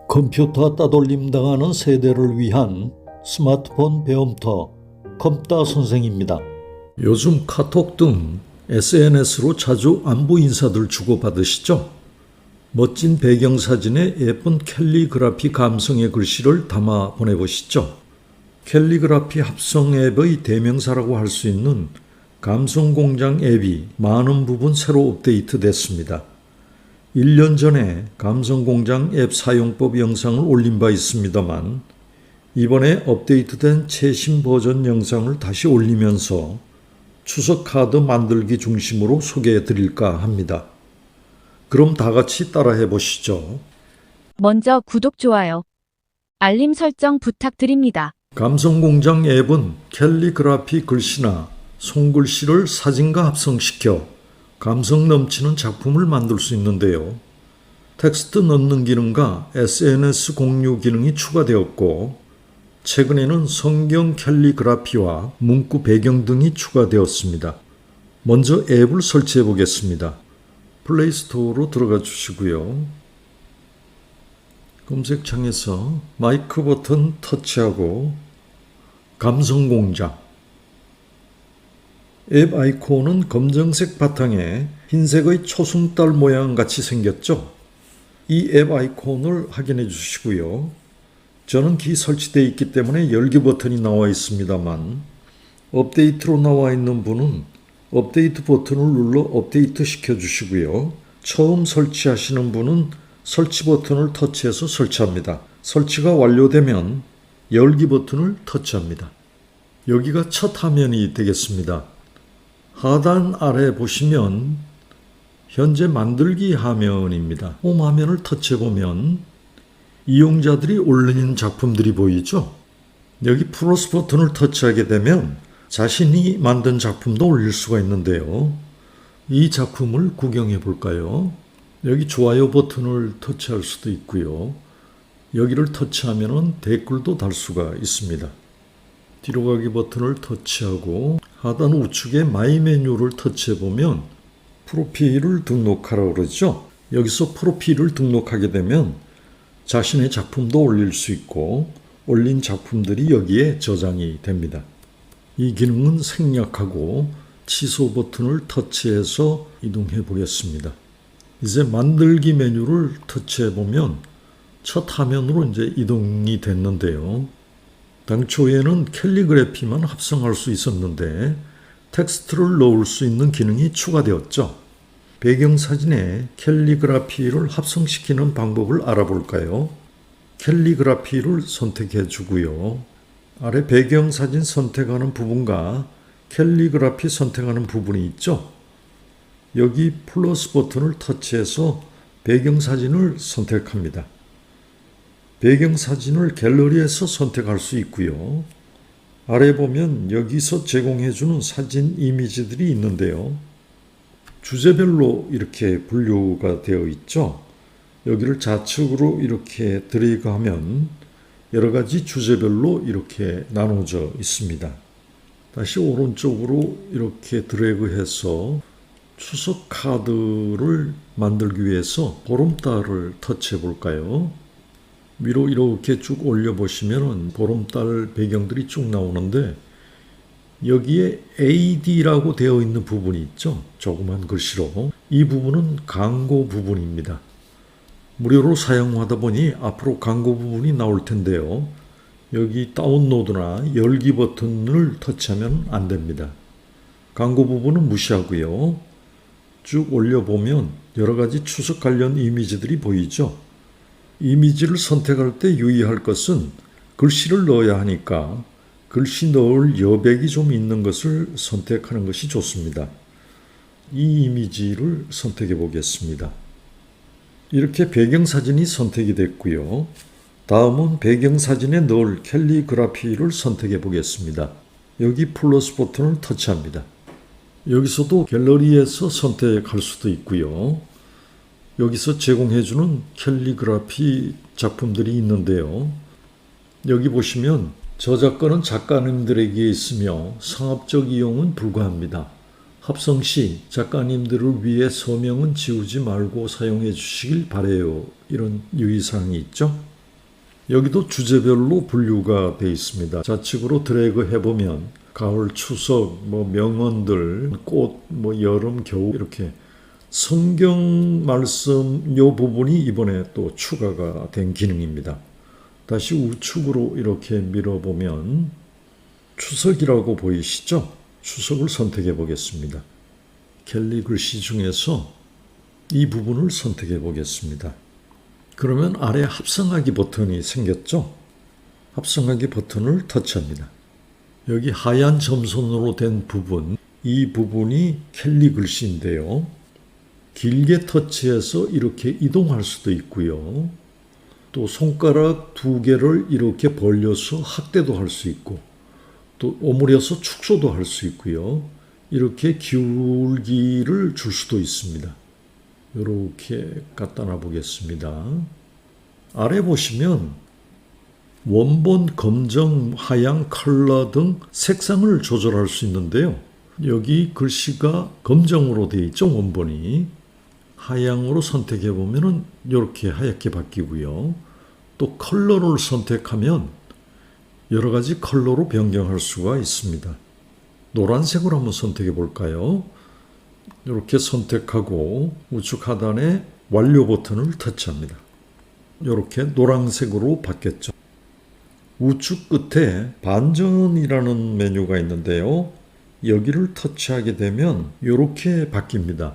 컴퓨터 따돌림 당하는 세대를 위한 스마트폰 배움터 컴따 선생입니다. 요즘 카톡 등 SNS로 자주 안부 인사들 주고받으시죠? 멋진 배경사진에 예쁜 캘리그라피 감성의 글씨를 담아 보내보시죠. 캘리그라피 합성 앱의 대명사라고 할 수 있는 감성공장 앱이 많은 부분 새로 업데이트됐습니다. 1년 전에 감성공장 앱 사용법 영상을 올린 바 있습니다만 이번에 업데이트된 최신 버전 영상을 다시 올리면서 추석 카드 만들기 중심으로 소개해 드릴까 합니다. 그럼 다 같이 따라해 보시죠. 먼저 구독, 좋아요, 알림 설정 부탁드립니다. 감성공장 앱은 캘리그라피 글씨나 손글씨를 사진과 합성시켜 감성 넘치는 작품을 만들 수 있는데요. 텍스트 넣는 기능과 SNS 공유 기능이 추가되었고 최근에는 성경 캘리그라피와 문구 배경 등이 추가되었습니다. 먼저 앱을 설치해 보겠습니다. 플레이스토어로 들어가 주시고요. 검색창에서 마이크 버튼 터치하고 감성공장 앱 아이콘은 검정색 바탕에 흰색의 초승달 모양 같이 생겼죠? 이 앱 아이콘을 확인해 주시고요. 저는 키 설치되어 있기 때문에 열기 버튼이 나와 있습니다만 업데이트로 나와 있는 분은 업데이트 버튼을 눌러 업데이트 시켜 주시고요. 처음 설치하시는 분은 설치 버튼을 터치해서 설치합니다. 설치가 완료되면 열기 버튼을 터치합니다. 여기가 첫 화면이 되겠습니다. 하단 아래 보시면 현재 만들기 화면입니다. 홈 화면을 터치해보면 이용자들이 올린 작품들이 보이죠? 여기 플러스 버튼을 터치하게 되면 자신이 만든 작품도 올릴 수가 있는데요. 이 작품을 구경해 볼까요? 여기 좋아요 버튼을 터치할 수도 있고요. 여기를 터치하면 댓글도 달 수가 있습니다. 뒤로 가기 버튼을 터치하고 하단 우측에 마이 메뉴를 터치해 보면 프로필을 등록하라고 그러죠. 여기서 프로필을 등록하게 되면 자신의 작품도 올릴 수 있고 올린 작품들이 여기에 저장이 됩니다. 이 기능은 생략하고 취소 버튼을 터치해서 이동해 보겠습니다. 이제 만들기 메뉴를 터치해 보면 첫 화면으로 이제 이동이 됐는데요. 당초에는 캘리그래피만 합성할 수 있었는데 텍스트를 넣을 수 있는 기능이 추가되었죠. 배경사진에 캘리그라피를 합성시키는 방법을 알아볼까요? 캘리그라피를 선택해 주고요. 아래 배경사진 선택하는 부분과 캘리그라피 선택하는 부분이 있죠. 여기 플러스 버튼을 터치해서 배경사진을 선택합니다. 배경사진을 갤러리에서 선택할 수 있고요. 아래 보면 여기서 제공해주는 사진 이미지들이 있는데요. 주제별로 이렇게 분류가 되어 있죠. 여기를 좌측으로 이렇게 드래그하면 여러 가지 주제별로 이렇게 나눠져 있습니다. 다시 오른쪽으로 이렇게 드래그해서 추석 카드를 만들기 위해서 보름달을 터치해 볼까요? 위로 이렇게 쭉 올려보시면 보름달 배경들이 쭉 나오는데 여기에 AD라고 되어 있는 부분이 있죠. 조그만 글씨로. 이 부분은 광고 부분입니다. 무료로 사용하다 보니 앞으로 광고 부분이 나올 텐데요. 여기 다운로드나 열기 버튼을 터치하면 안 됩니다. 광고 부분은 무시하고요. 쭉 올려보면 여러 가지 추석 관련 이미지들이 보이죠. 이미지를 선택할 때 유의할 것은 글씨를 넣어야 하니까 글씨 넣을 여백이 좀 있는 것을 선택하는 것이 좋습니다. 이 이미지를 선택해 보겠습니다. 이렇게 배경사진이 선택이 됐고요. 다음은 배경사진에 넣을 캘리그라피를 선택해 보겠습니다. 여기 플러스 버튼을 터치합니다. 여기서도 갤러리에서 선택할 수도 있고요. 여기서 제공해주는 캘리그라피 작품들이 있는데요. 여기 보시면 저작권은 작가님들에게 있으며 상업적 이용은 불가합니다. 합성 시 작가님들을 위해 서명은 지우지 말고 사용해 주시길 바래요. 이런 유의사항이 있죠. 여기도 주제별로 분류가 되어 있습니다. 좌측으로 드래그 해보면 가을, 추석, 명언들, 꽃, 여름, 겨울 이렇게 성경 말씀 요 부분이 이번에 또 추가가 된 기능입니다. 다시 우측으로 이렇게 밀어보면 추석이라고 보이시죠? 추석을 선택해 보겠습니다. 켈리 글씨 중에서 이 부분을 선택해 보겠습니다. 그러면 아래 합성하기 버튼이 생겼죠? 합성하기 버튼을 터치합니다. 여기 하얀 점선으로 된 부분, 이 부분이 켈리 글씨인데요. 길게 터치해서 이렇게 이동할 수도 있고요. 또 손가락 2개를 이렇게 벌려서 확대도 할 수 있고 또 오므려서 축소도 할 수 있고요. 이렇게 기울기를 줄 수도 있습니다. 이렇게 갖다 놔 보겠습니다. 아래 보시면 원본, 검정, 하양, 컬러 등 색상을 조절할 수 있는데요. 여기 글씨가 검정으로 되어 있죠. 원본이. 하양으로 선택해 보면 이렇게 하얗게 바뀌고요. 또 컬러를 선택하면 여러 가지 컬러로 변경할 수가 있습니다. 노란색으로 한번 선택해 볼까요? 이렇게 선택하고 우측 하단에 완료 버튼을 터치합니다. 이렇게 노란색으로 바뀌었죠. 우측 끝에 반전이라는 메뉴가 있는데요. 여기를 터치하게 되면 이렇게 바뀝니다.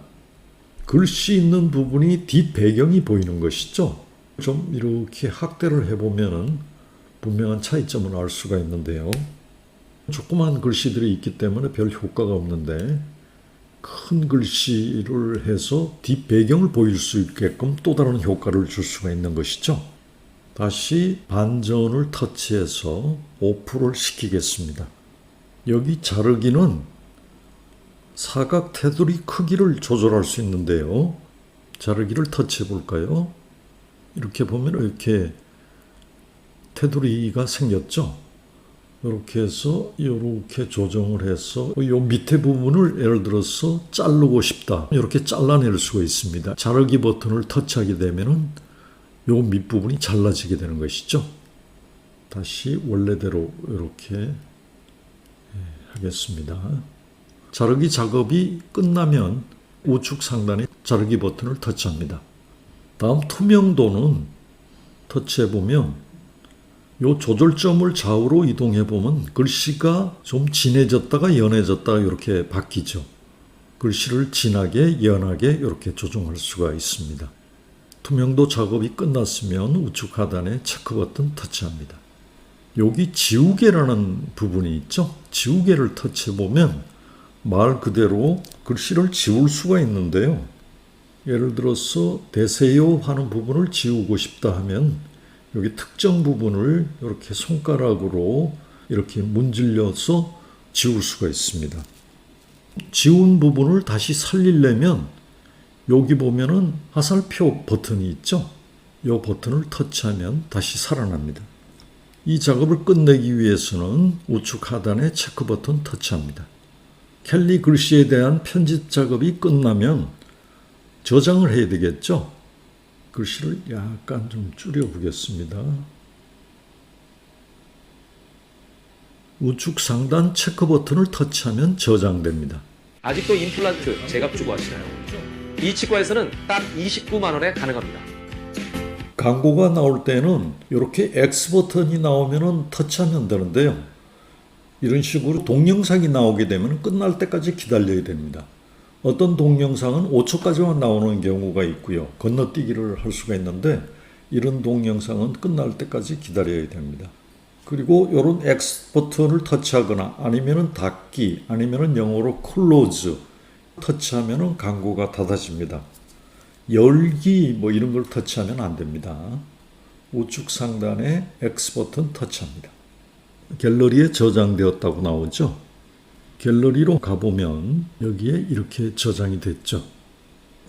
글씨 있는 부분이 뒷배경이 보이는 것이죠. 좀 이렇게 확대를 해보면 분명한 차이점을 알 수가 있는데요. 조그만 글씨들이 있기 때문에 별 효과가 없는데 큰 글씨를 해서 뒷배경을 보일 수 있게끔 또 다른 효과를 줄 수가 있는 것이죠. 다시 반전을 터치해서 오프를 시키겠습니다. 여기 자르기는 사각 테두리 크기를 조절할 수 있는데요. 자르기를 터치해 볼까요? 이렇게 보면 이렇게 테두리가 생겼죠. 이렇게 해서 이렇게 조정을 해서 이 밑에 부분을 예를 들어서 자르고 싶다. 이렇게 잘라낼 수가 있습니다. 자르기 버튼을 터치하게 되면은 이 밑부분이 잘라지게 되는 것이죠. 다시 원래대로 이렇게 하겠습니다. 자르기 작업이 끝나면 우측 상단에 자르기 버튼을 터치합니다. 다음 투명도는 터치해 보면 이 조절점을 좌우로 이동해 보면 글씨가 좀 진해졌다가 연해졌다가 이렇게 바뀌죠. 글씨를 진하게 연하게 이렇게 조정할 수가 있습니다. 투명도 작업이 끝났으면 우측 하단에 체크 버튼 터치합니다. 여기 지우개라는 부분이 있죠. 지우개를 터치해 보면 말 그대로 글씨를 지울 수가 있는데요. 예를 들어서 대세요 하는 부분을 지우고 싶다 하면 여기 특정 부분을 이렇게 손가락으로 이렇게 문질러서 지울 수가 있습니다. 지운 부분을 다시 살리려면 여기 보면은 화살표 버튼이 있죠. 이 버튼을 터치하면 다시 살아납니다. 이 작업을 끝내기 위해서는 우측 하단에 체크 버튼 터치합니다. 켈리 글씨에 대한 편집 작업이 끝나면 저장을 해야 되겠죠. 글씨를 약간 좀 줄여 보겠습니다. 우측 상단 체크 버튼을 터치하면 저장됩니다. 아직도 임플란트 제값 주고 하시나요? 이 치과에서는 딱 29만 원에 가능합니다. 광고가 나올 때는 이렇게 X 버튼이 나오면 터치하면 되는데요. 이런 식으로 동영상이 나오게 되면 끝날 때까지 기다려야 됩니다. 어떤 동영상은 5초까지만 나오는 경우가 있고요. 건너뛰기를 할 수가 있는데 이런 동영상은 끝날 때까지 기다려야 됩니다. 그리고 이런 X 버튼을 터치하거나 아니면 닫기 아니면 영어로 클로즈 터치하면 광고가 닫아집니다. 열기 이런 걸 터치하면 안 됩니다. 우측 상단에 X 버튼 터치합니다. 갤러리에 저장되었다고 나오죠. 갤러리로 가보면 여기에 이렇게 저장이 됐죠.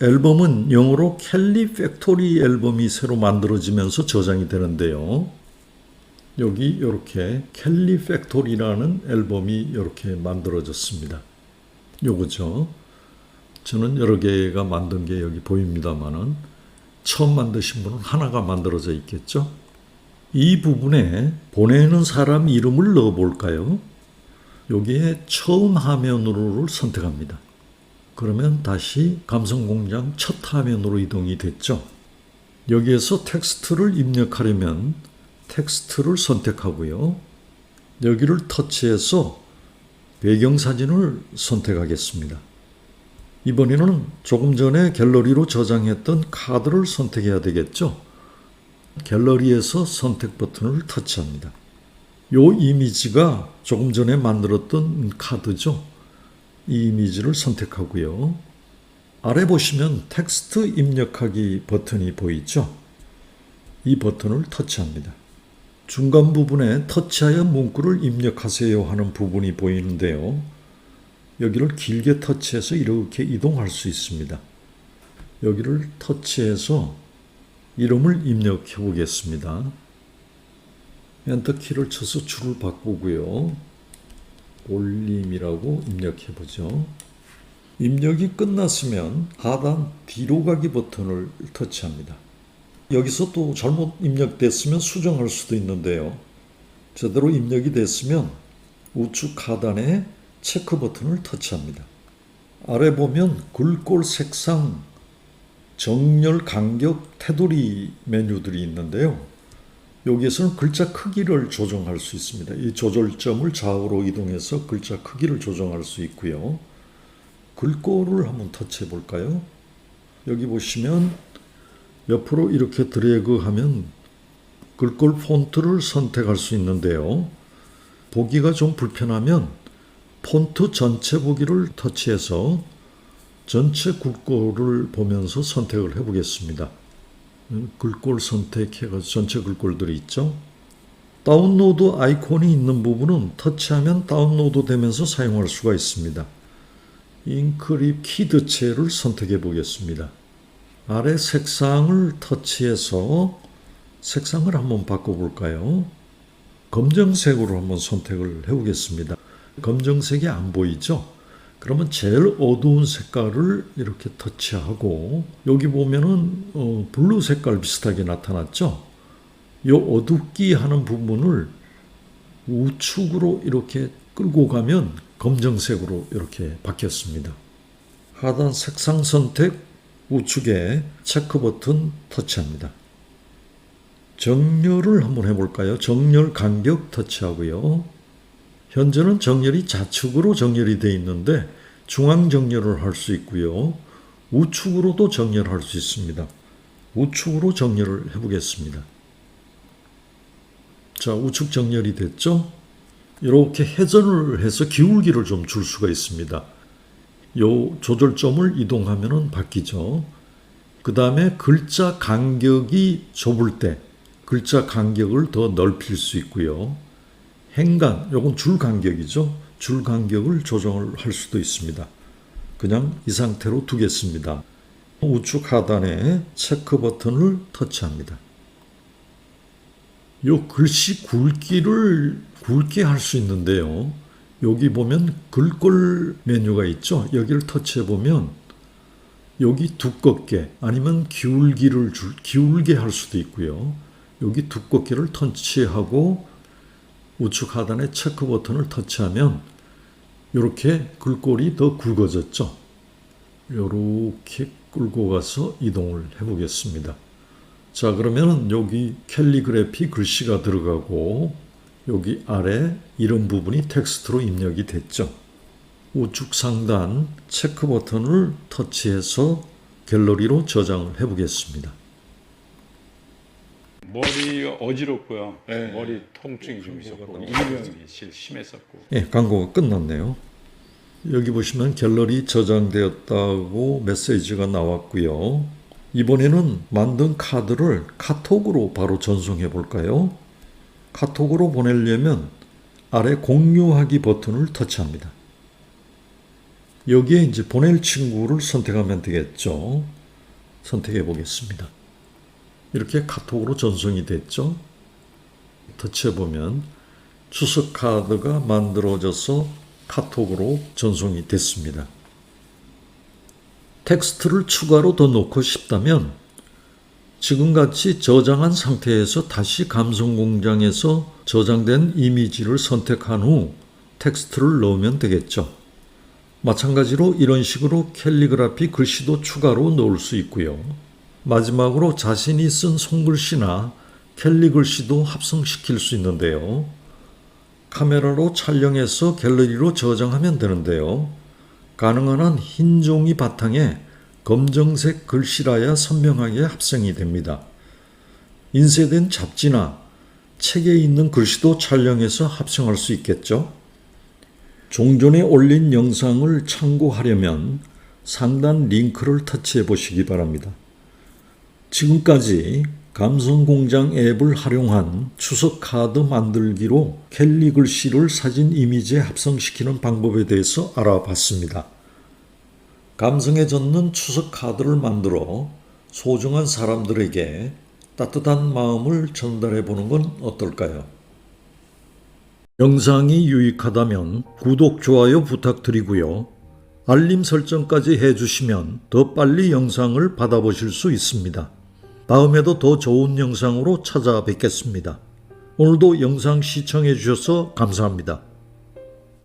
앨범은 영어로 켈리 팩토리 앨범이 새로 만들어지면서 저장이 되는데요. 여기 이렇게 켈리 팩토리라는 앨범이 이렇게 만들어졌습니다. 요거죠. 저는 여러 개가 만든 게 여기 보입니다만은 처음 만드신 분은 하나가 만들어져 있겠죠. 이 부분에 보내는 사람 이름을 넣어볼까요? 여기에 처음 화면으로를 선택합니다. 그러면 다시 감성공장 첫 화면으로 이동이 됐죠. 여기에서 텍스트를 입력하려면 텍스트를 선택하고요. 여기를 터치해서 배경사진을 선택하겠습니다. 이번에는 조금 전에 갤러리로 저장했던 카드를 선택해야 되겠죠. 갤러리에서 선택 버튼을 터치합니다. 이 이미지가 조금 전에 만들었던 카드죠. 이 이미지를 선택하고요. 아래 보시면 텍스트 입력하기 버튼이 보이죠. 이 버튼을 터치합니다. 중간 부분에 터치하여 문구를 입력하세요 하는 부분이 보이는데요. 여기를 길게 터치해서 이렇게 이동할 수 있습니다. 여기를 터치해서 이름을 입력해 보겠습니다. 엔터키를 쳐서 줄을 바꾸고요. 올림이라고 입력해 보죠. 입력이 끝났으면 하단 뒤로 가기 버튼을 터치합니다. 여기서 또 잘못 입력됐으면 수정할 수도 있는데요. 제대로 입력이 됐으면 우측 하단에 체크 버튼을 터치합니다. 아래 보면 글꼴 색상, 정렬, 간격, 테두리 메뉴들이 있는데요. 여기에서는 글자 크기를 조정할 수 있습니다. 이 조절점을 좌우로 이동해서 글자 크기를 조정할 수 있고요. 글꼴을 한번 터치해 볼까요? 여기 보시면 옆으로 이렇게 드래그하면 글꼴 폰트를 선택할 수 있는데요. 보기가 좀 불편하면 폰트 전체 보기를 터치해서 전체 글꼴을 보면서 선택을 해보겠습니다. 글꼴 선택해서 전체 글꼴들이 있죠. 다운로드 아이콘이 있는 부분은 터치하면 다운로드 되면서 사용할 수가 있습니다. 잉크립 키드체를 선택해 보겠습니다. 아래 색상을 터치해서 색상을 한번 바꿔볼까요? 검정색으로 한번 선택을 해보겠습니다. 검정색이 안 보이죠? 그러면 제일 어두운 색깔을 이렇게 터치하고 여기 보면은 블루 색깔 비슷하게 나타났죠? 이 어둡기 하는 부분을 우측으로 이렇게 끌고 가면 검정색으로 이렇게 바뀌었습니다. 하단 색상 선택 우측에 체크 버튼 터치합니다. 정렬을 한번 해볼까요? 정렬 간격 터치하고요. 현재는 정렬이 좌측으로 정렬이 되어 있는데 중앙 정렬을 할 수 있고요. 우측으로도 정렬할 수 있습니다. 우측으로 정렬을 해보겠습니다. 자, 우측 정렬이 됐죠? 이렇게 회전을 해서 기울기를 좀 줄 수가 있습니다. 요 조절점을 이동하면 바뀌죠. 그 다음에 글자 간격이 좁을 때 글자 간격을 더 넓힐 수 있고요. 행간, 요건 줄 간격이죠. 줄 간격을 조정을 할 수도 있습니다. 그냥 이 상태로 두겠습니다. 우측 하단에 체크 버튼을 터치합니다. 요 글씨 굵기를 굵게 할 수 있는데요. 여기 보면 글꼴 메뉴가 있죠. 여기를 터치해 보면 여기 두껍게 아니면 기울게 할 수도 있고요. 여기 두껍게를 터치하고 우측 하단에 체크 버튼을 터치하면 이렇게 글꼴이 더 굵어졌죠. 이렇게 끌고 가서 이동을 해보겠습니다. 자, 그러면 여기 캘리그래피 글씨가 들어가고 여기 아래 이름 부분이 텍스트로 입력이 됐죠. 우측 상단 체크 버튼을 터치해서 갤러리로 저장을 해보겠습니다. 머리가 어지럽고요. 네. 머리 통증이 좀 있었고 광고가 이병이 심했었고. 예, 광고가 끝났네요. 여기 보시면 갤러리 저장되었다고 메시지가 나왔고요. 이번에는 만든 카드를 카톡으로 바로 전송해 볼까요? 카톡으로 보내려면 아래 공유하기 버튼을 터치합니다. 여기에 이제 보낼 친구를 선택하면 되겠죠. 선택해 보겠습니다. 이렇게 카톡으로 전송이 됐죠. 터치해 보면 추석 카드가 만들어져서 카톡으로 전송이 됐습니다. 텍스트를 추가로 더 넣고 싶다면 지금같이 저장한 상태에서 다시 감성공장에서 저장된 이미지를 선택한 후 텍스트를 넣으면 되겠죠. 마찬가지로 이런 식으로 캘리그라피 글씨도 추가로 넣을 수 있고요. 마지막으로 자신이 쓴 손글씨나 캘리 글씨도 합성시킬 수 있는데요. 카메라로 촬영해서 갤러리로 저장하면 되는데요. 가능한 한 흰 종이 바탕에 검정색 글씨라야 선명하게 합성이 됩니다. 인쇄된 잡지나 책에 있는 글씨도 촬영해서 합성할 수 있겠죠. 종전에 올린 영상을 참고하려면 상단 링크를 터치해 보시기 바랍니다. 지금까지 감성공장 앱을 활용한 추석 카드 만들기로 캘리 글씨를 사진 이미지에 합성시키는 방법에 대해서 알아봤습니다. 감성에 젖는 추석 카드를 만들어 소중한 사람들에게 따뜻한 마음을 전달해 보는 건 어떨까요? 영상이 유익하다면 구독, 좋아요 부탁드리고요. 알림 설정까지 해주시면 더 빨리 영상을 받아보실 수 있습니다. 다음에도 더 좋은 영상으로 찾아뵙겠습니다. 오늘도 영상 시청해 주셔서 감사합니다.